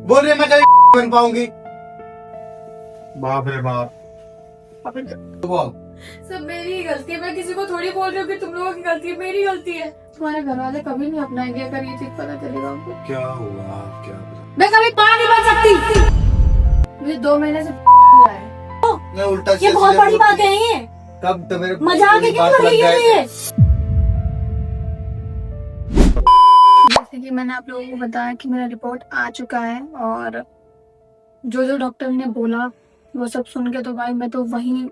बोल रही है मैं कभी बन पाऊंगी। बाप रे बाप। बोल। सब मेरी ही गलती है। मैं किसी को थोड़ी बोल रही हूँ कि तुम लोगों की गलती है, मेरी गलती है। तुम्हारे घर वाले कभी नहीं अपनाएंगे अगर ये चीज पता चलेगा उनको। क्या हुआ क्या पता? मैं कभी माँ नहीं बन सकती। मुझे 2 महीने से किया है। मैं उल्टा ये बहुत बड़ी बात है। ये कब तो मेरे मजाक है, क्यों कर रही है ये? जैसे कि मैंने आप लोगों को बताया कि मेरा रिपोर्ट आ चुका है और जो जो डॉक्टर ने बोला वो सब सुन के तो भाई मैं तो वहीं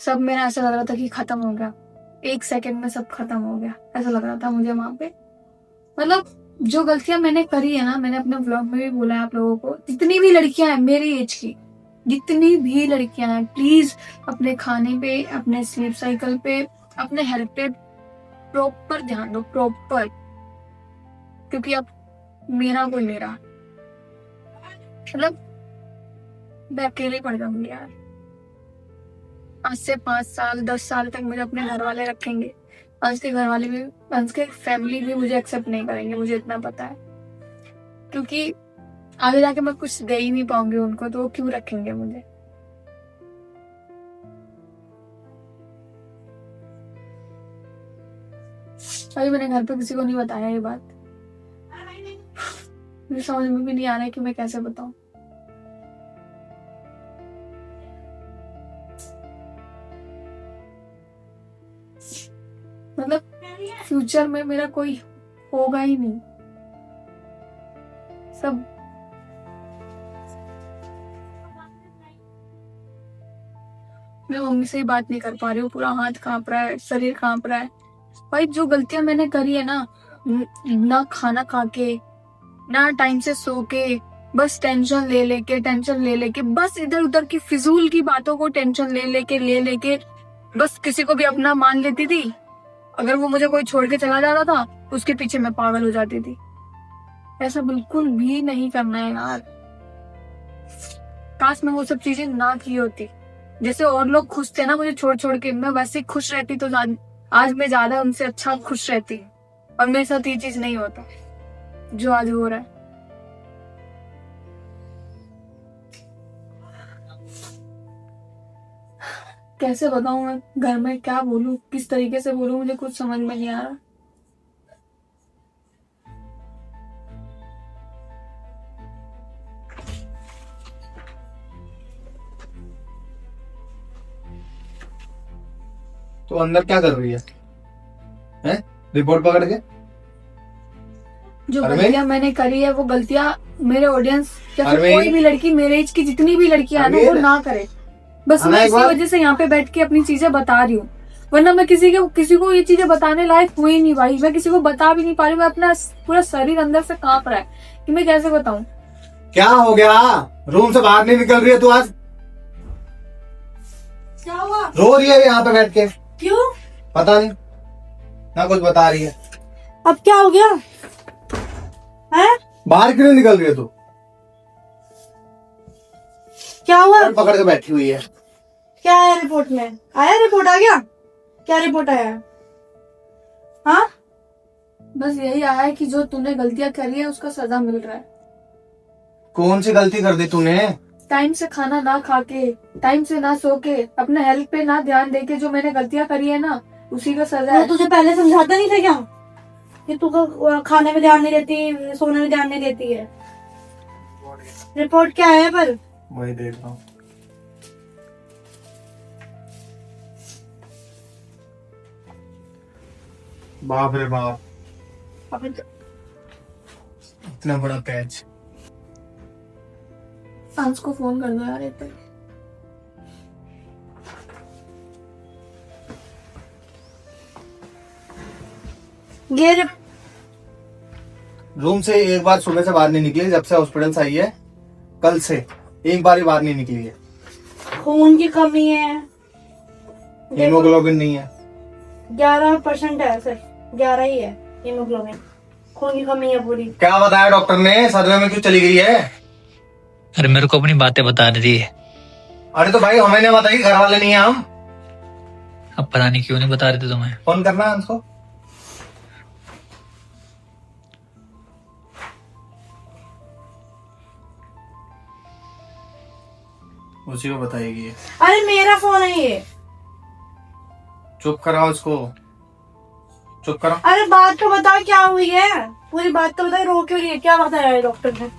सब मेरा ऐसा लग रहा था कि खत्म हो गया। 1 सेकंड में सब खत्म हो गया ऐसा लग रहा था मुझे वहां पे। मतलब जो गलतियां मैंने करी है ना, मैंने अपने व्लॉग में भी बोला है आप लोगों को, जितनी भी लड़कियां हैं मेरी एज की, जितनी भी लड़कियां हैं, प्लीज अपने खाने पे, अपने स्लीप साइकिल पे, अपने हेल्थ पे प्रॉपर ध्यान दो, प्रॉपर। क्योंकि अब मेरा कोई नहीं रहा। मतलब मैं अकेले पड़ जाऊंगी यार। आज से 5 साल 10 साल तक मुझे अपने घर वाले रखेंगे। अंश के घर वाले भी, अंश के फैमिली भी मुझे एक्सेप्ट नहीं करेंगे, मुझे इतना पता है। क्योंकि आगे जाके मैं कुछ दे ही नहीं पाऊंगी उनको, तो वो क्यों रखेंगे मुझे। अभी मैंने घर पे किसी को नहीं बताया ये बात। मुझे समझ में भी नहीं आ रहा है कि मैं कैसे बताऊं। मतलब फ्यूचर में मेरा कोई होगा ही नहीं। सब मैं मम्मी से ही बात नहीं कर पा रही हूँ, पूरा हाथ कांप रहा है, शरीर कांप रहा है। भाई जो गलतियां मैंने करी है ना, ना खाना खा के, ना टाइम से सो के, बस टेंशन ले लेके, बस इधर उधर की फिजूल की बातों को टेंशन ले लेके बस किसी को भी अपना मान लेती थी। अगर वो मुझे कोई छोड़ के चला जाता था उसके पीछे मैं पागल हो जाती थी। ऐसा बिल्कुल भी नहीं करना है यार। काश मैं वो सब चीजें ना की होती। जैसे और लोग खुश थे ना मुझे छोड़ छोड़ के, मैं वैसे ही खुश रहती तो आज मैं ज्यादा उनसे अच्छा खुश रहती। और मेरे साथ ये चीज नहीं होता जो आज हो रहा है। कैसे बताऊं मैं घर में क्या बोलूं, किस तरीके से बोलूं, मुझे कुछ समझ में नहीं आ रहा। तो अंदर क्या कर रही है? हैं? रिपोर्ट पकड़ के? जो अरे गलतियां मैंने करी है वो गलतियां मेरे ऑडियंस या फिर अरे कोई भी लड़की मेरे एज की जितनी भी लड़कियां हैं ना अरे वो ना करे। बस हाँ, मैं एक इसी बार- वजह से यहाँ पे बैठ के अपनी चीजें बता रही हूँ। वरना मैं किसी को ये चीजें बताने लायक हुई नहीं भाई। मैं किसी को बता भी नहीं पा रही। मैं अपना पूरा शरीर अंदर से कांप रहा है कि मैं कैसे बताऊं। क्या हो गया? रूम से बाहर नहीं निकल रही है तू आज? क्या हुआ? रो रही है यहाँ पे बैठ के? क्यों? पता नहीं, ना कुछ बता रही है। अब क्या हो गया है? बाहर क्यों नहीं निकल रही है तू? क्या हुआ? पकड़ के बैठी हुई है। क्या आया रिपोर्ट में? आया रिपोर्ट? आ गया? क्या रिपोर्ट आया? हाँ, बस यही आया है कि जो तूने गलतियां करी है उसका सजा मिल रहा है। कौन सी गलती कर दी तूने? टाइम से खाना ना खा के, टाइम से ना सो के, अपने हेल्थ पे ना ध्यान दे के जो मैंने गलतियां करी है ना उसी का सजा वो है। तुझे पहले समझाता नहीं था क्या कि तू खाने में ध्यान नहीं देती, सोने में ध्यान नहीं देती है? रिपोर्ट क्या है पर? वही देख रहा हूँ। बाप रे बाप, इतना बड़ा कैच। अंश को फोन कर दो यार एक बार। ये रूम से एक बार सुबह से बाहर नहीं निकली जब से हॉस्पिटल से आई है। कल से एक बार ही बाहर नहीं निकली है। खून की कमी है, हीमोग्लोबिन नहीं है। 11% है, सिर्फ 11 ही है हीमोग्लोबिन। खून की कमी है पूरी। क्या बताया डॉक्टर ने? सदमे में क्यों चली गई है? अरे मेरे को अपनी बातें बता रही है। अरे तो भाई हमें नहीं बताई, घर वाले नहीं है हम। अब पता नहीं क्यों नहीं बता रहे थे तुम्हें। फोन करना है उसको। उसी को बताएगी ये। अरे मेरा फोन है ये। चुप कराओ उसको, चुप कराओ। अरे बात तो बता क्या हुई है, पूरी बात तो बता, रो क्यों रही है, क्या बताया है डॉक्टर ने?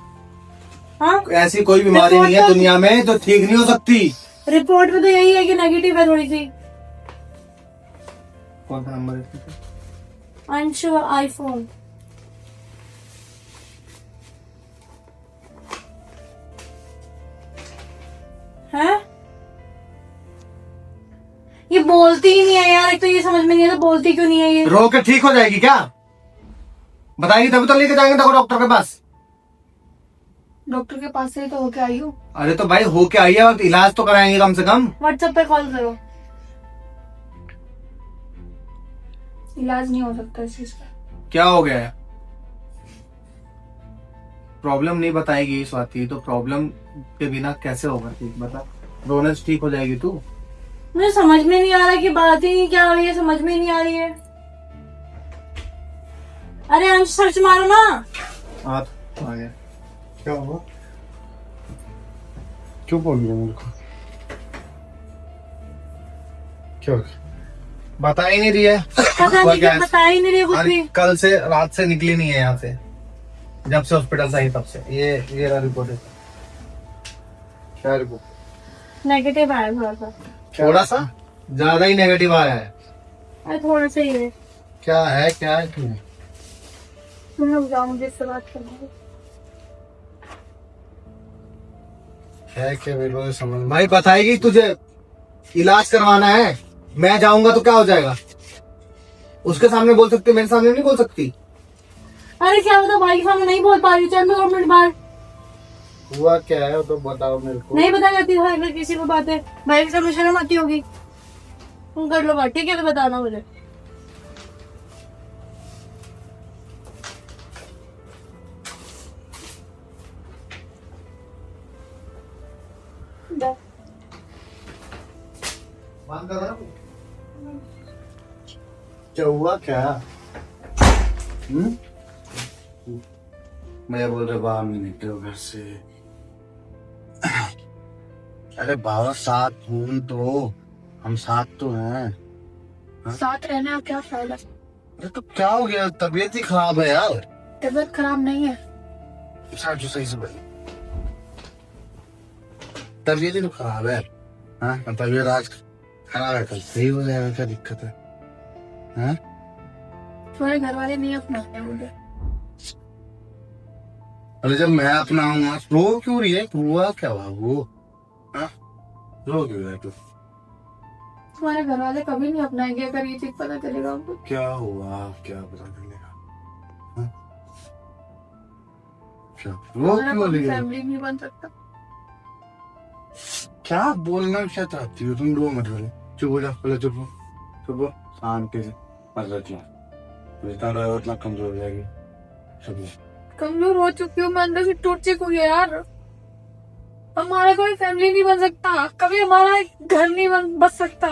हाँ, ऐसी कोई बीमारी नहीं है दुनिया में जो ठीक नहीं हो सकती। रिपोर्ट में तो यही है कि नेगेटिव है थोड़ी सी। कौन सा नंबर है? अंशु आईफोन। है ये बोलती ही नहीं है यार, एक तो ये समझ में नहीं आता बोलती क्यों नहीं है ये। रो के ठीक हो जाएगी क्या? बताएगी तभी तो लेके जाएंगे देखो डॉक्टर के पास। डॉक्टर के पास से ही तो होके आई हूँ। अरे तो भाई होके आई है, इलाज तो कराएंगे कम से कम। व्हाट्सएप पे कॉल करो। इलाज नहीं हो सकता इस चीज का। क्या हो गया है? प्रॉब्लम नहीं बताएगी स्वाति तो प्रॉब्लम के बिना कैसे होगा ठीक? बता, रोने से ठीक हो जाएगी तू? मुझे समझ में नहीं आ रहा कि बात ही क्या हो रही है, समझ में नहीं आ रही है। अरे अंश सर्च मारो ना। आ गया। क्या हुआ? क्यों बोल रही है मेरे को? क्यों बता ही नहीं रही है? पता नहीं क्या बता ही नहीं रही है कुछ भी। कल से रात से निकली नहीं है यहाँ से, जब से हॉस्पिटल से आई तब से। ये रहा रिपोर्ट है। क्या रिपोर्ट? नेगेटिव आया थोड़ा सा। थोड़ा सा ज्यादा ही नेगेटिव आया है। अरे थोड़ा सा ही है। क्या है क्यों? तुम लोग जाओ, मुझे इससे बात करनी है क्या मेरे समझ? भाई बताएगी तुझे, इलाज करवाना है। मैं जाऊंगा तो क्या हो जाएगा? उसके सामने बोल सकती, मेरे सामने नहीं बोल सकती। अरे क्या बता, भाई के सामने नहीं बोल पा रही, चल 2 मिनट बाद। हुआ क्या है तो बताओ मेरे को। नहीं बता जाती है अगर किसी को बातें, भाई के सामने शर्म आती होगी। तुम कर लो बात, ठीक है? तो बताना मुझे। बंद कर रहा हूँ। क्या हुआ क्या? मैं बोल रहा बाहर नहीं निकलो घर से। अरे बाबा साथ हूँ तो हम साथ तो हैं। साथ रहने का क्या फायदा? अरे तो क्या हो गया? तबीयत ही खराब है यार। तबीयत खराब नहीं है। जो सही से बोल, तबीयत ही तो खराब है। हाँ तबीयत आज खराब है, कल सही हो जाएगा, क्या दिक्कत है? हाँ तुम्हारे घर वाले नहीं अपनाते मुझे। अरे जब मैं अपनाऊंगा, रो क्यों रही है? हुआ क्या बाबू? हाँ रो क्यों रहा है तू? तुम्हारे घर वाले कभी नहीं अपनाएंगे अगर ये चीज पता चलेगा उनको। क्या हुआ? क्या पता चलेगा? हाँ? क्या रो क्यों रही है? फैमिली नहीं बन सकता। क्या बोलना क्या चाहती हो तुम? रो मत बोले, चुप हो जा, पहले चुप हो, चुप हो, शांति से मत रखना। जितना रोए उतना कमजोर हो जाएगी। चुप हो। कमजोर हो चुकी हूँ मैं, अंदर से टूट चुकी हूँ यार। हमारा कोई फैमिली नहीं बन सकता, कभी हमारा एक घर नहीं बच सकता।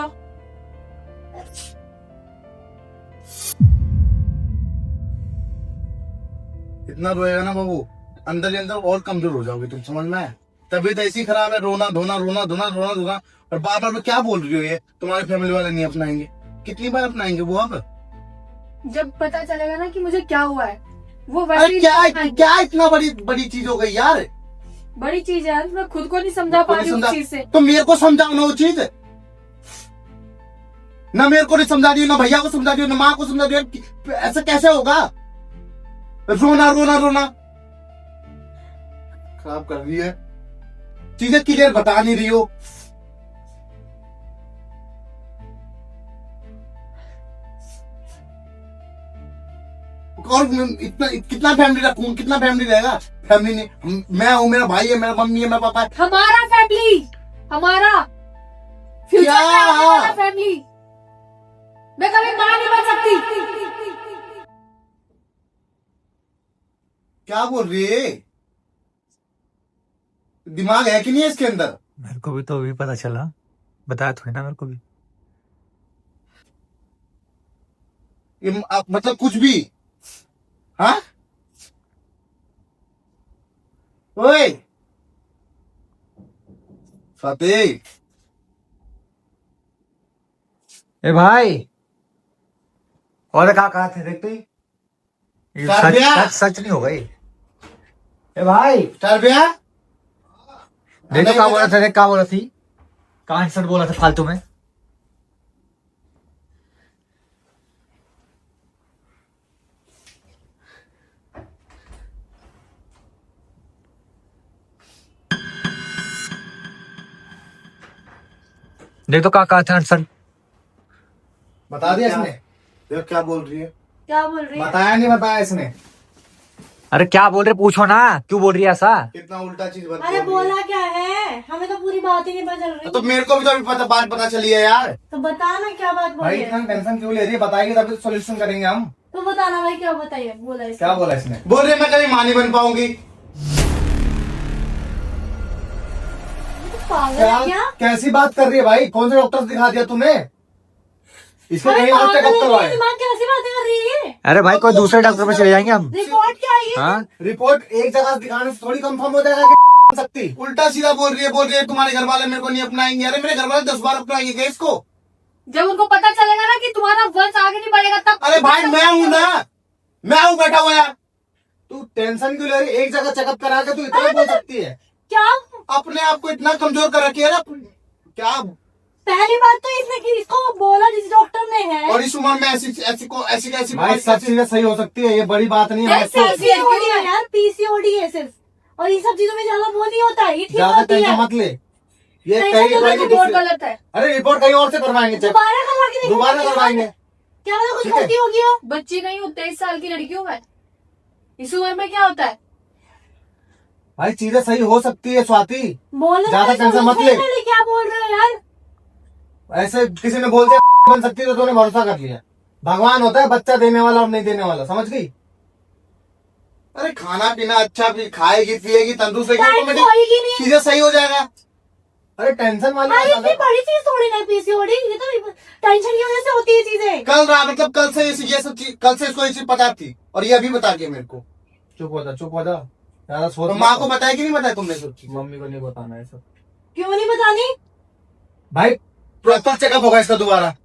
इतना रोएगा ना बाबू, अंदर ही अंदर और कमजोर हो जाओगे तुम, समझ में आया? तबीयत ऐसी खराब है, रोना धोना रोना धोना रोना धोना। और बार बार क्या बोल रही हो? ये तुम्हारे फैमिली वाले नहीं अपनाएंगे? कितनी बार अपनाएंगे वो? अब जब पता चलेगा ना कि मुझे क्या हुआ है, वो अरे वैसे क्या इतना बड़ी चीज हो गई यार? बड़ी चीज है, मैं खुद को नहीं समझा पा रही हूँ उस चीज से। तो मेरे को समझाओ ना वो चीज। ना मेरे को नहीं समझा रही हो, ना भैया को समझा रही हो, ना माँ को समझा रही हो। ऐसा कैसे होगा? रोना रोना रोना खराब कर रही है, चीजें क्लियर बता नहीं रही हो। और इतना कितना फैमिली रखूं? कितना फैमिली रहेगा? फैमिली नहीं, मैं हूँ, मेरा भाई है, मेरा मम्मी है, मेरा पापा है। हमारा फैमिली, हमारा फ्यूचर क्या? में आने वाला फैमिली। मैं कभी मां नहीं बन सकती। क्या बोल रही है? दिमाग है कि नहीं है इसके अंदर? मेरे को भी तो अभी पता चला, बताया थोड़ी ना मेरे को भी। ये मतलब कुछ भी? हाँ ओए, स्वाति, ए भाई, और कहा थे देख तू, ये कर सच दिया? सच सच नहीं होगा ये। ए भाई चल भैया देखो क्या बोला था, देख क्या बोला थी, कहाँ सर बोला था फालतू में। देख तो कहा था सर, बता दिया इसने। देखो क्या बोल रही है, क्या बोल रही है? बताया नहीं बताया इसने। अरे क्या बोल रहे पूछो ना, क्यों बोल रही है ऐसा। कितना उल्टा चीज बोल अरे रही है। बोला क्या है? हमें तो पूरी बात ही नहीं पता चल रही। तो मेरे को भी तो अभी बात पता चली है यार। तो बता ना क्या बात भाई बोली इतना है? टेंशन क्यों ले रही है, बताएगी तभी सोल्यूशन करेंगे हम। तो बताना भाई क्या बताइए, बोला इसने। क्या बोला इसने? बोल रही है मैं कभी मां नहीं बन पाऊंगी। तो पागल है क्या? कैसी बात कर रही है भाई, कौन से डॉक्टर से दिखा दिया तूने? इसको अरे कहीं और पागल चेकअप है, करवाए। दिमाग कैसी बातें कर रही है? अरे भाई कोई दूसरे डॉक्टर पे चले जाएंगे हम। रिपोर्ट क्या आई है? हाँ रिपोर्ट एक जगह से दिखाने से थोड़ी कंफर्म हो जाएगा कि सकती। उल्टा सीधा बोल रही है तुम्हारे घर वाले मेरे को नहीं अपनाएंगे। अरे मेरे घर वाले 10 बार अपनाएंगे क्या इसको? जब उनको पता चलेगा ना कि तुम्हारा वंश आगे नहीं बढ़ेगा तब। अरे भाई मैं हूं ना, मैं हूं बैठा हुआ यार। तू टेंशन क्यों ले रही है? एक जगह चेकअप करा के तू इतना बोल सकती है? क्या? अपने आप को इतना कमजोर कर रखी है ना क्या। पहली बात तो इसने कि इसको बोला जिस डॉक्टर ने है। और इस उम्र में ऐसी कैसी भाई सब चीजें सही हो सकती है, ये बड़ी बात नहीं है। पीसीओडी है यार, पीसीओडी है सिर्फ। और इन सब चीजों में ज्यादा वो नहीं होता है, ये ठीक ज्यादा होती टेंशन है। मत ले, ये नहीं, कहीं नहीं, कोई नहीं, रिपोर्ट गलत है। अरे रिपोर्ट कहीं और से करवाएंगे, चेक दोबारा करवा के देखो। दोबारा करवाएंगे। क्या पता कुछ ठीक है। गलती होगी हो। बच्ची नहीं हूँ, 23 साल की लड़की हूँ मैं। इस उम्र में क्या होता है? भाई चीजें सही हो सकती है स्वाति, बोलने ज्यादा में टेंशन मत समझ ले। नहीं रही, क्या बोल रहे हो यार? ऐसे किसी ने बोल दिया बन सकती है तो तूने भरोसा कर लिया। भगवान होता है बच्चा देने वाला और नहीं देने वाला, समझ गई? अरे खाना पीना अच्छा भी खाएगी पिएगी तंदुरुस्त रहेगी, टाइम ऑटोमेटिक होएगी नहीं। चीजें सही हो जाएगा। अरे टेंशन वाली अरे बात इतनी है। बड़ी चीज थोड़ी ना पीसीओडी, ये तो टेंशन की वजह से होती है चीजें। कल रात मतलब कल से ये सब चीज, कल से इसको ये चीज पता थी और ये अभी बता के मेरे को। चुप हो जा, चुप हो जा, ज्यादा सोच तो मत। माँ को बताया कि नहीं बताया तुमने सब चीज? मम्मी को नहीं बताना है सब। क्यों नहीं बतानी? भाई प्रॉपर चेकअप होगा इसका दोबारा।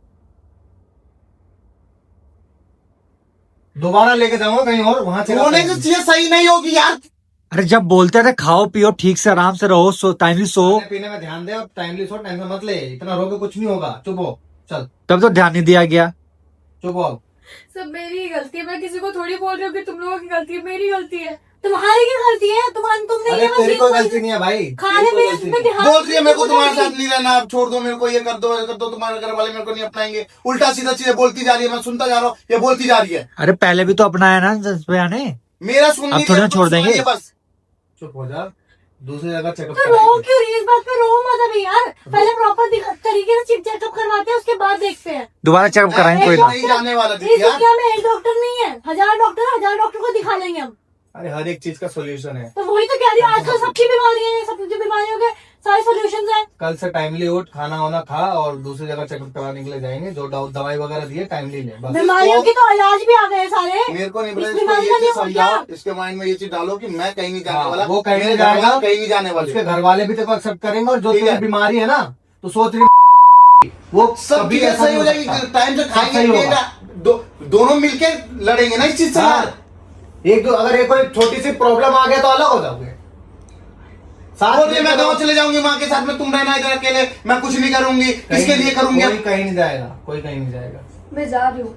दोबारा लेके जाऊंगा कहीं और, वहां चेकअप होने की करेंगे। चीजें सही नहीं होगी यार। अरे जब बोलते थे खाओ पियो ठीक से आराम से रहो, सो टाइमली सो, खाने पीने में ध्यान दे और टाइमली सो, टेंशन मत ले, इतना रोके कुछ नहीं होगा। चुप हो, चल तब तो ध्यान नहीं दिया गया। चुप हो। सब मेरी ही गलती है। मैं किसी को थोड़ी बोल रही हूँ कि तुम लोगों की गलती है, मेरी गलती है। तुम्हारी क्या गलती है? तुमने अरे ये तेरी मशीन कोई को- गलती नहीं है भाई, खाने तेरी कोई में गलती में नहीं। ध्यान बोल रही है मेरे को नहीं तुम्हारे देती। साथ नहीं रहना, आप छोड़ दो मेरे को, ये कर दो तुम्हारे घर वाले मेरे को नहीं अपनाएंगे। उल्टा सीधा चीजें बोलती जा रही है, मैं सुनता जा रहा हूँ, ये बोलती जा रही है। अरे पहले भी तो अपनाया ना ने। मेरा सुन अब नहीं थोड़ी रही, ना छोड़ देंगे। सुनिए बस। चुप हो जा, दूसरी जगह चेकअप तो रो क्यों रही है? इस बात पे रो मत अभी यार। पहले प्रॉपर तरीके से चेकअप करवाते हैं, उसके बाद देखते हैं। दोबारा चेकअप कराएंगे कोई ना। नहीं जाने वाला इस दीदी यार। दुनिया में एक डॉक्टर नहीं है, हजार डॉक्टर को दिखा लेंगे हम। अरे हर एक चीज का सोल्यूशन है। तो वही तो कह रही हूँ, आजकल सबकी बीमारियां हैं, सब जो बीमारियों के सारे सोल्यूशन है। कल से टाइमली उठ, खाना वाना खा और दूसरी जगह चेकअप कराने के लिए जाएंगे। जो दवाई वगैरह दी है टाइमली ले बस। बीमारियों की तो इलाज भी आ गए सारे। मेरे को नहीं इस पता, इसको बीमारी ये का चीज नहीं हो समझाओ, क्या? इसके माइंड में ये चीज डालो कि मैं कहीं नहीं जाने हाँ, वाला, वो कहीं नहीं मेरे घर वाले जाएगा। कहीं नहीं जाने वाले। उसके घर वाले भी तेरे को एक्सेप्ट करेंगे और जो ठीक तेरी है। बीमारी है ना, तो सोच रही वो सब कभी चीजें ऐसा सही नहीं हो जाएगी, सकता। टाइम से सब खाएंगे सही होगा। पिएगा, दोनों मिलके लड़ेंगे ना इस चीज से। हाँ। एक दो अगर एक कोई छोटी सी प्रॉब्लम आ गया तो अलग हो जाओगे। साथ बोल रही है, में मैं करो। गाँव चले जाऊंगी माँ के साथ में, तुम रहना इधर अकेले, मैं कुछ नहीं करूंगी, किसके लिए करूंगी? कोई कहीं नहीं जाएगा, कोई कहीं नहीं जाएगा। मैं जा रही हूँ।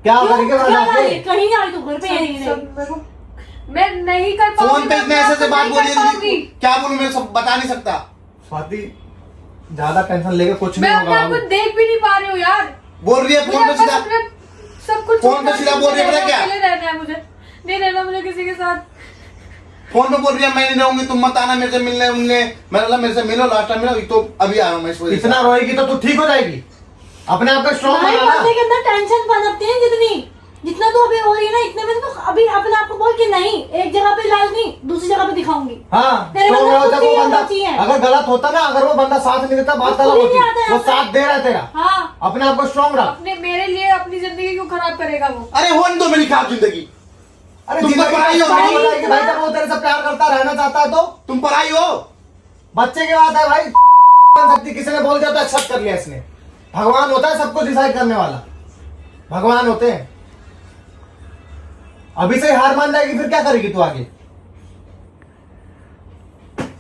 क्या क्यों? करेंगे वहां क्या जा जाके? रही है? कहीं नहीं आ रही तू, घर पे ही नहीं रही। सब मेरे को- मैं नहीं कर पाऊंगी। फोन पे इतने मैं ऐसे आपको से बात नहीं बोली कर है पाऊंगी। दीदी, क्या बोलूं मैं सब बता नहीं सकता। स्वाति ज्यादा टेंशन लेके कुछ मैं नहीं अपने आप होगा। को देख भी नहीं पा रही हूँ यार। बोल रही है फोन पे मुझे सीधा, अपना सब कुछ फोन पे सीधा बोल रही है, पता क्या? अकेले रहना है मुझे, नहीं रहना मुझे किसी के साथ। फोन पे बोल रही है मैं नहीं रहूंगी, तुम मत आना मेरे से मिलने उनने। मैंने बोला मेरे से मिलो, लास्ट टाइम मिलो, तो अभी आया हूं मैं इस वजह से। इतना रोएगी तो तू ठीक हो जाएगी। अपने आप को स्ट्रॉन्ग तुम्हारे बनाना। बंदे के अंदर टेंशन पनपती है जितना तू अभी हो रही है ना, इतने में तो अभी अपने आप को बोल के नहीं, एक जगह पे इलाज नहीं दूसरी जगह पे दिखाऊंगी। हाँ, मेरे strong बंदा रहो। जब खुद वो ही बंदा होती है। अगर गलत होता ना, अगर वो बंदा साथ नहीं देता, बात उसको अलग भी होती। नहीं आता है वो ऐसा। साथ दे रहा है तेरा। हाँ, अपने आप को स्ट्रॉन्ग रख। अपने मेरे लिए अपनी जिंदगी क्यों खराब करेगा वो? अरे होने दो मेरी खराब जिंदगी। अरे तुम जिंदगी तो पराई हो, खराब मेरी- बताएगी भाई, जब वो तेरे से प्यार करता रहना चाहता है तो तुम पर आई हो। बच्चे की बात है भाई। बन सकती, किसी ने बोल दिया तो एक्सेप्ट कर लिया इसने। भगवान होता है सबको डिसाइड करने वाला, भगवान होते हैं। अभी से ही हार मान जाएगी फिर क्या करेगी तू आगे?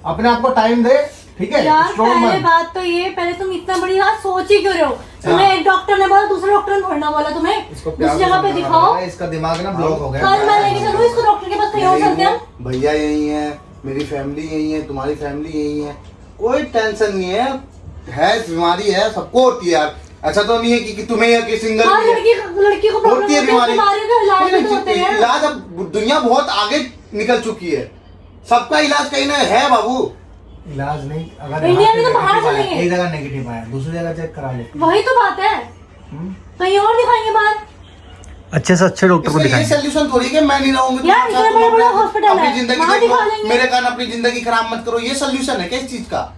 अपने आप को टाइम दे, ठीक है? यार स्ट्रॉन्ग पहले बन। बात तो ये, पहले तुम इतना बड़ी बात सोच ही क्यों रहे हो? तुम्हें एक डॉक्टर ने बोला, दूसरे डॉक्टर ने थोड़ी ना बोला तुम्हें। इसको उस प्यार से जगह पे समझाना दिखाओ। पड़ेगा, इसका दिमाग ना ब्लॉक हो गया। कल मैं लेके चलूँ इसको डॉक्टर के पास, कहीं और चलते हैं। भैया यही है, मेरी फैमिली यही है, तुम्हारी फैमिली यही है, कोई टेंशन नहीं है बीमारी है, सबको होती है यार। ऐसा तो नहीं है कि तुम्हें या कि सिंगल हाँ, लड़की को प्रॉब्लम होती है बीमारी। का इलाज भी तो होते हैं। इलाज अब दुनिया बहुत आगे निकल चुकी है, सबका इलाज कहीं ना है बाबू। इलाज नहीं, अगर इंडिया यहाँ में पे तो बाहर negative आया, चलेंगे। एक जगह नेगेटिव आया, दूसरी जगह चेक करा ले। वही तो बात है, कहीं और दिखाएंगे बाहर। अच्छे से अच्छे डॉक्टर को इसका ये दिखाएंगे। सोल्यूशन थोड़ी है कि मैं नहीं रहूंगी यार, इतने बड़े-बड़े हॉस्पिटल अपनी है, जिंदगी वहाँ देखो, दिखा लेंगे। मेरे कारण अपनी जिंदगी खराब मत करो, ये सोल्यूशन है क्या इस चीज का?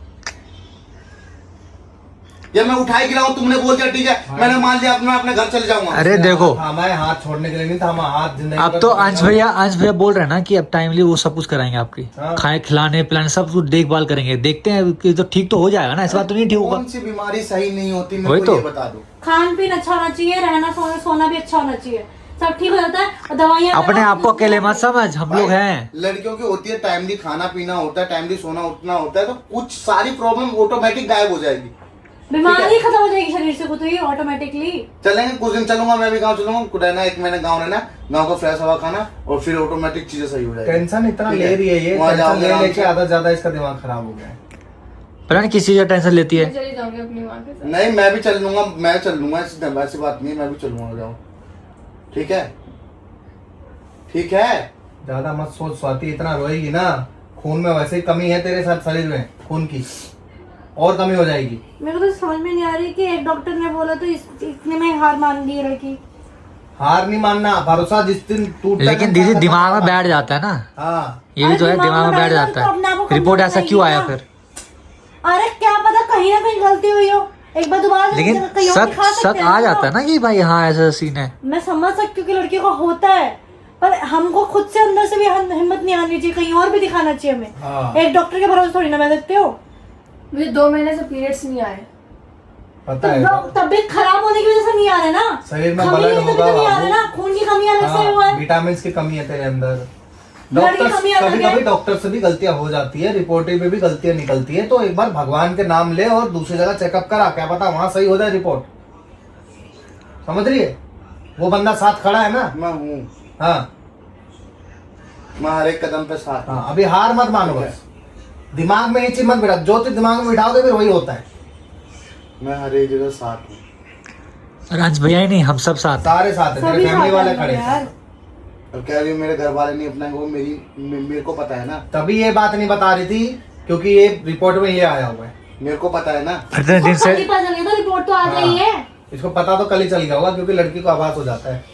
या मैं उठाई गिरा हूं, तुमने बोल दिया ठीक है, मैंने मान लिया, अब मैं अपने घर चले जाऊंगा। अरे देखो, हमारे हाथ छोड़ने के लिए नहीं था, हम हाथ जिंदगी अब भर तो छोड़ने अंश भैया बोल रहे हैं ना कि अब टाइमली वो सब कुछ कराएंगे आपकी, हाँ। खाए खिलाने पिलाने सब कुछ देखभाल करेंगे। देखते हैं कि तो ठीक तो हो जाएगा ना, इस बात तो नहीं ठीक होगा। कौन सी बीमारी सही नहीं होती, वही मेरे को तो। ये बता दो। खान पीन अच्छा होना चाहिए, रहना सोना भी अच्छा होना चाहिए, सब ठीक हो जाता है। और दवाइयाँ अपने आप को अकेले मत समझ, हम लोग हैं। लड़कियों की होती है, टाइमली खाना पीना होता है, टाइमली सोना उठना होता है, तो कुछ सारी प्रॉब्लम ऑटोमेटिक गायब हो जाएगी। बीमारी खत्म हो जाएगी शरीर से खुद ही ऑटोमेटिकली। चलेंगे कुछ दिन, चलूंगा मैं भी गाँव चलूंगा, रहना 1 महीने गाँव रहना, गाँव का फ्रेश हवा खाना, और फिर ऑटोमेटिक चीजें सही हो जाएगी। टेंशन इतना ठीक ले रही है ये, वहाँ टेंशन जाओगे ले आराम लेके से। आधा ज्यादा इसका दिमाग खराब हो गया है। पता नहीं किसी का टेंशन लेती है। चली जाऊंगी अपनी माँ के साथ। नहीं मैं भी चल लूंगा, मैं चल लूंगा, ऐसी बात नहीं है, मैं भी चलूंगा, जाओ ठीक है, ठीक है। ज्यादा मत सोच स्वाति, इतना रोएगी ना, खून में वैसे ही कमी है तेरे साथ शरीर में, खून की और कमी हो जाएगी। मेरे को तो समझ में नहीं आ रही कि एक डॉक्टर ने बोला तो इतने में हार मान ली लड़की। हार नहीं मानना, भरोसा जिस दिन टूटता है लेकिन ना, दीदी खत्म दिमाग में होगा। बैठ जाता है ना, हाँ, ये भी तो है, दिमाग में बैठ जाता तो अपने आप को है। रिपोर्ट ऐसा कंट्रोल क्यों आया करेगी फिर? अरे क्या पता कहीं ना कहीं गलती हुई हो, एक बार दोबारा से लेकिन कहीं और शक दिखा सकते शक हैं आ ना। जाता है ना कि भाई हाँ ऐसा सीन है। मैं समझ सकती हूँ कि लड़की को होता है, पर हमको खुद से अंदर से भी हिम्मत नहीं आनी चाहिए, कहीं और भी दिखाना चाहिए हमें। हाँ। एक डॉक्टर के भरोसे थोड़ी ना बैठ सकते हो। मुझे 2 महीने से पीरियड्स नहीं आए। पता है तबीयत खराब होने की वजह से नहीं आ रहे ना, शरीर में कमी ब्लड नहीं होगा नहीं आ रहे बाबू। ना, खून की कमी अलग से हुआ हाँ, है। विटामिन की कमी है तेरे अंदर। ब्लड की डॉक्टर कमी अलग कभी है। कभी डॉक्टर से भी गलतियां हो जाती है, रिपोर्टिंग में भी गलतियां निकलती है, तो एक बार भगवान के नाम ले और दूसरी जगह चेकअप करा, क्या पता वहां सही हो जाए रिपोर्ट। समझ रही है? वो बंदा साथ खड़ा है ना। मैं हूँ, हाँ मैं हर एक कदम पे साथ हूँ। हाँ, अभी हार मत मानो बस, दिमाग में ये चीज मत बिठा, जो चीज दिमाग में बिठाओगे फिर वही होता है। मैं हर एक जगह साथ हूँ। और अंश भैया ही नहीं, हम सब साथ हैं। सारे साथ है, सभी तेरे फैमिली साथ वाले हैं खड़े हैं। यार। अब कह रही हूँ मेरे घर वाले नहीं अपनाएंगे, वो मेरे को पता है ना, तभी ये बात नहीं बता रही थी क्योंकि ये रिपोर्ट में ये आया हुआ है। मेरे को पता है ना। इतने दिन से कल ही पता चलेगा, तो रिपोर्ट तो आ गई है। इसको पता तो कल ही चल गया होगा क्योंकि लड़की को आभास हो जाता है।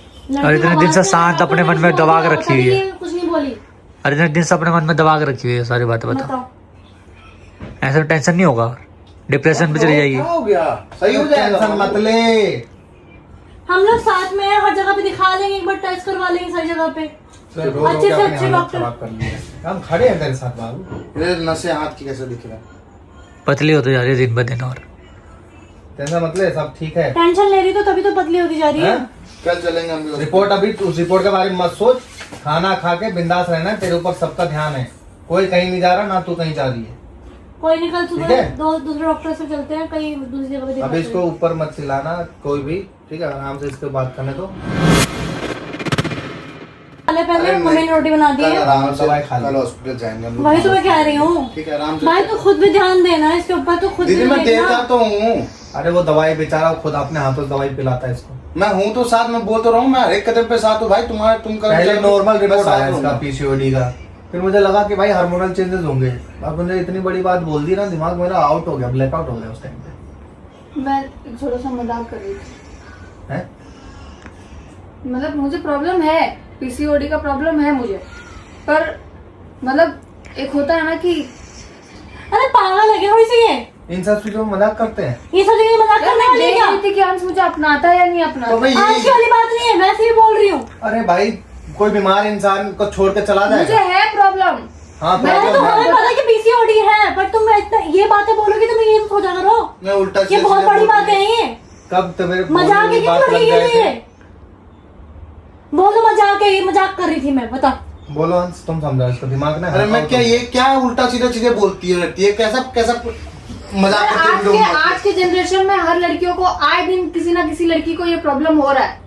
और इतने दिन से शांत अपने मन में दबा के रखी हुई है। कुछ नहीं बोली। और इतने दिन से अपने मन में दबा के रखी हुई है सारी बातें। बताओ, बताओ ऐसा टेंशन नहीं होगा, डिप्रेशन पे चली जाएगी। क्या हो गया, सही हो जाएगा। टेंशन मत ले। हम लोग साथ में हैं, हर जगह पे दिखा लेंगे, एक बार टेस्ट करवा लेंगे सारी जगह पे। रो रो अच्छे के से अपनी अच्छे हालत डॉक्टर। खराब कर ली है। हम खड़े हैं तेरे साथ बाबू। मेरे नशे हाथ की कैसे दिख रहा है? पतली होती जा रही है दिन ब दिन। और टेंशन मत ले, सब ठीक है। टेंशन ले रही तो तभी तो पतली होती जा रही है। हैं? कल चलेंगे हम लोग। रिपोर्ट अभी उस रिपोर्ट के बारे में मत सोच, खाना खा के बिंदास रहना है, तेरे ऊपर सबका ध्यान है, कोई कहीं नहीं जा रहा ना तू कहीं जा रही है। कोई नहीं, कल ठीक सुबह है? दूसरे डॉक्टर से चलते हैं, कहीं दूसरी जगह पे अभी दिखाते इसको हैं। ऊपर मत चिल्लाना कोई भी, ठीक है? आराम से इसके बात करने दो। पहले अरे मम्मी ने रोटी बना दी कल है। आराम से, दवाई खा ली। कल हॉस्पिटल जाएंगे हम लोग। वही तो मैं कह रही हूँ। ठीक है, आराम से। भाई तो खुद भी ध्यान देना इसके ऊपर, तो खुद दीदी भी मैं देखना। देता तो हूँ, अरे वो दवाई बेचारा खुद अपने हाथों से दवाई पिलाता है इसको। मैं हूँ तो साथ में, बोल तो रहा हूँ, मैं हर एक कदम पे साथ हूँ भाई। तुम्हारे तुम कल पहले चलो, नॉर्मल मैं रिपोर्ट साथ आया इसका रहूंगा। पीसीओडी का, फिर मुझे लगा कि भाई हार्मोनल चेंजेस होंगे। अब मुझे इतनी बड़ी बात बोल दी ना, दिमाग मेरा आउट हो गया, ब्लैकआउट हो गया उस टाइम पे। मैं थोड़ा सा मजाक कर रही थी। हैं? मतलब मुझे प्रॉब्लम है, पीसीओडी का प्रॉब्लम है मुझे, पर मतलब एक होता है ना कि अरे पागल है क्या थोड़ी सी ये? इन सब चीजों में मजाक करते हैं। ये सब चीजें मजाक करने वाली है क्या? देख रही थी कि अंश मुझे अपनाता है या नहीं तो अपनाता। भाई आज की ये, वाली बात नहीं है, वैसे ही बोल रही हूँ। अरे भाई कोई बीमार इंसान को छोड़ के चला मुझे जाएगा? है प्रॉब्लम, हाँ मैंने तो हमें पता है कि पीसीओडी है, पर तुम इतना ये बातें बोलोगे तो मैं ये सोचा करो। मैं उल्टा ये सीधा बहुत सीधा बड़ी बोल बात रही है हूँ। ये। कब तो मेरे मजाक बोलने है की क्या बात लग लगी जाए है ये? बोलो मजाक है, ये मजाक कर रही थी मैं, बता। बोलो अंश, तुम समझाओ इसको, दिमाग ना अरे मैं क्या, ये क्या उल्टा सीधा चीजें बोलती रहती है, कैसा कैसा मजाक करती है वीडियो में? आज के जनरेशन में हर लड़कियों को आए दिन किसी ना किसी लड़की को ये प्रॉब्लम हो रहा है,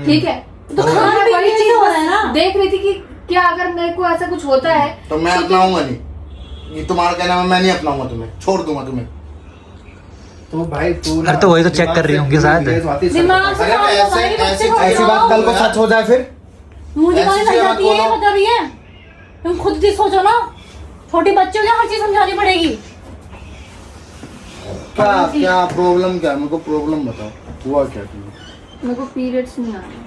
ठीक है? तो खान मैं पीन वही कैसे चीज हो रहा है ना? देख रही थी कि क्या अगर मेरे को ऐसा कुछ होता है तो मैं अपनाऊंगा नहीं, ये तुम्हारा कहना है, मैं नहीं अपनाऊंगा तुम्हें, छोड़ दूंगा तुम्हें। तो भाई तू अरे तो वही तो चेक कर रही होंगी शायद। दिमाग से अरे काम ऐसे- लो भाई, बच्चे ऐसी- को ऐसी बात कल को सच हो जाए फिर? मुझे ऐसी कौन चीजें मत समझाती है, बोलो। बता रही है? तुम खुद भी सोचो ना, छोटे बच्चे हो क्या, हर चीज समझानी पड़ेगी। क्या क्या प्रॉब्लम, क्या मेरे को प्रॉब्लम बताओ, हुआ क्या तुम्हें? मेरे को पीरियड्स नहीं आ रहे।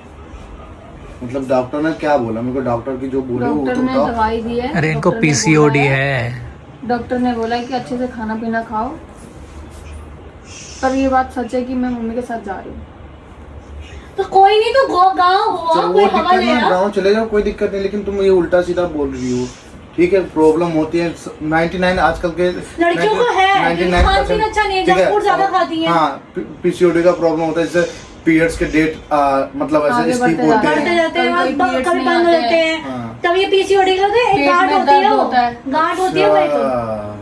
मतलब डॉक्टर ने क्या बोला मेरे को, डॉक्टर की जो बोले वो डॉक्टर तो ने बताओ। दवाई दी है। अरे इनको डॉक्टर ने पीसीओडी बोला है। डॉक्टर ने बोला है कि अच्छे से खाना पीना खाओ। पर ये बात सच है कि मैं मम्मी के साथ जा रही हूँ। तो कोई नहीं, तो गाँव हो, चलो कोई वो हवा दिक्कत ले नहीं, आ। गाँव चले जाओ, कोई दिक्कत नहीं, लेकिन तुम ये उल्टा सीधा बोल रही हो, ठीक है? प्रॉब्लम होती है 99 आजकल के लड़कियों को है, 99% खान पीन अच्छा नहीं है, ठीक जंक फूड ज्यादा खाती है। हाँ, पीसीओडी का प्रॉब्लम होता है, जैसे पीरियड्स के डेट मतलब ऐसे आगे स्किप बढ़ते होते बढ़ते हैं। जाते हैं, कभी periods कभी नहीं बंद हो आते जाते हैं, हाँ। तब ये पीसीओडी का एक पेट गांठ में होती है, दर्द वो होता है। गांठ होती है भाई, तो अच्छा,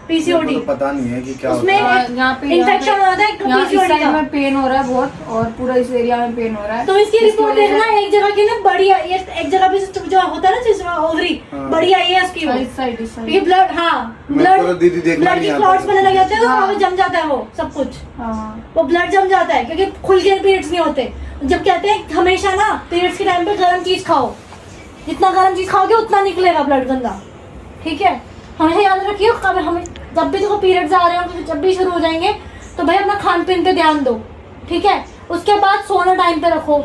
पीसीओडी मेरे को तो पता नहीं है कि क्या उसमें होता है। यहाँ पे इन्फेक्शन हो जाता है यहाँ इस पीसीओडी साइड का। में पेन हो रहा है बहुत, और पूरा इस एरिया में पेन हो रहा है। तो इसकी इसकी रिपोर्ट वजह से- देखना, एक जगह की ना बड़ी है, ये एक जगह पे जो होता है ना जिसमें ओवरी हाँ। बड़ी आई है इसकी, वो इस साइड इस ये साइड। ब्लड, हाँ मेरे को तो ब्लड दीदी देखना ब्लड नहीं की आता क्लॉट्स बनने लग जाते हैं, तो हाँ। वहाँ पे जम जाता है वो सब कुछ, हाँ वो ब्लड जम जाता है क्योंकि खुल के पीरियड्स नहीं होते। जब कहते हैं हमेशा ना पीरियड्स के टाइम पे गर्म चीज खाओ, जितना गर्म चीज खाओगे उतना निकलेगा ब्लड गंदा, ठीक है? हमेशा याद रखिए, कभी हमें जब भी देखो पीरियड्स आ रहे हो, जब भी शुरू हो जाएंगे, तो भाई अपना खान पीन पे ध्यान दो, ठीक है? उसके बाद सोना टाइम पे रखो,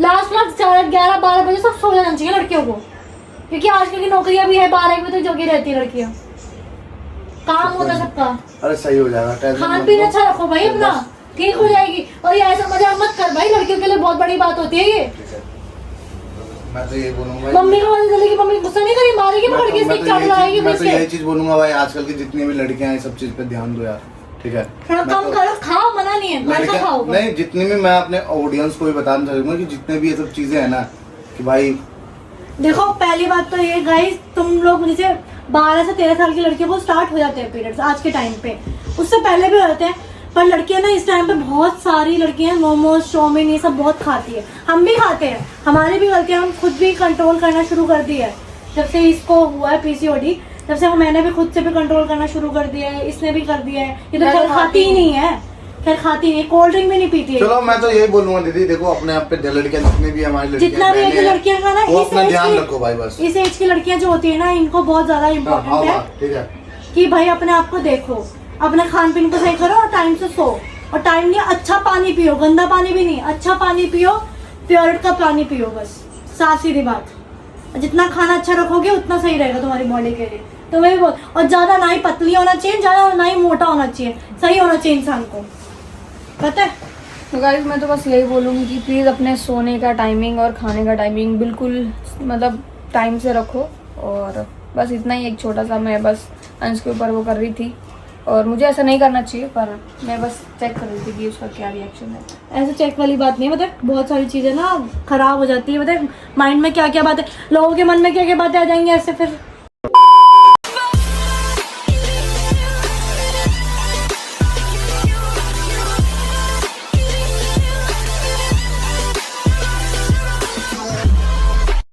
लास्ट 11-12 बजे सब सो जाना चाहिए लड़कियों को, क्योंकि आजकल की नौकरियां भी है, 12 बजे तक जगी रहती है लड़कियां, काम होता है सबका। अरे सही हो जाएगा, टेंशन खान मत पीन लो। अच्छा रखो भाई अपना, ठीक हो जाएगी। और ये ऐसा मजाक मत कर भाई, लड़कियों के लिए बहुत बड़ी बात होती है ये। ठीक है। मैं तो ये बोलूंगा, मम्मी को पता चलेगी, मम्मी गुस्सा नहीं करेगी, मारेगी पकड़ के, इसके चाट लगाएगी मैं तो बीच यही के। चीज बोलूंगा भाई, आजकल की जितनी भी लड़कियां हैं सब चीज पे ध्यान दो यार, ठीक है? थोड़ा मैं कम तो- करो, खाओ, मना नहीं है, वैसा लड़कियां खाओ। नहीं, जितनी भी मैं अपने ऑडियंस को भी बताना चाहूंगा कि जितने भी ये सब चीजें हैं ना, कि भाई देखो पहली बात तो ये गाइस, तुम लोग जैसे 12 से 13 साल की लड़कियों को स्टार्ट हो जाते हैं पीरियड्स आज के टाइम पे, उससे पहले भी हो जाते हैं, पर लड़कियां ना इस टाइम पे बहुत सारी लड़कियां मोमोज चाउमीन ये सब बहुत खाती है, हम भी खाते हैं, हमारी भी गलतियां, हम खुद भी कंट्रोल करना शुरू कर दिया है जब से इसको हुआ है पीसीओडी, तब से मैंने भी खुद से भी कंट्रोल करना शुरू कर दिया है, इसने भी कर दिया है। ये तो खैर खाती ही नहीं है, खैर खाती नहीं, कोल्ड ड्रिंक भी नहीं पीती है। चलो मैं तो यही बोलूंगा दीदी, देखो अपने आप पे लड़कियां जितनी भी हमारी लड़कियां जितना भी है बहनें जो हैं, लड़कियां का ना, वो इस अपना एज ध्यान की- रखो भाई बस। इस एज की लड़कियां जो होती है ना, इनको बहुत ज्यादा हाँ, इम्पोर्टेंट है ठीक है। कि भाई अपने आप को देखो, अपने खान पीन को सही करो और टाइम से सो, और टाइम नहीं, अच्छा पानी पियो, गंदा पानी भी नहीं, अच्छा पानी पियो, प्योरिट का पानी पियो, बस साफ सीधी बात। जितना खाना अच्छा रखोगे उतना सही रहेगा तुम्हारी बॉडी के लिए, तो मैं भी बोल, और ज्यादा ना ही पतली होना चाहिए, ज्यादा ना ही मोटा होना चाहिए, सही होना चाहिए इंसान को, पता है? तो गाइस मैं तो बस यही बोलूँगी कि प्लीज़ अपने सोने का टाइमिंग और खाने का टाइमिंग बिल्कुल मतलब टाइम से रखो, और बस इतना ही एक छोटा सा मैं बस अंश के ऊपर वो कर रही थी, और मुझे ऐसा नहीं करना चाहिए, पर मैं बस चेक कर रही थी कि उसका क्या रिएक्शन है। ऐसे चेक वाली बात नहीं है, मतलब बहुत सारी चीजें ना खराब हो जाती है, मतलब माइंड में क्या क्या बातें, लोगों के मन में क्या क्या बातें आ जाएंगी ऐसे, फिर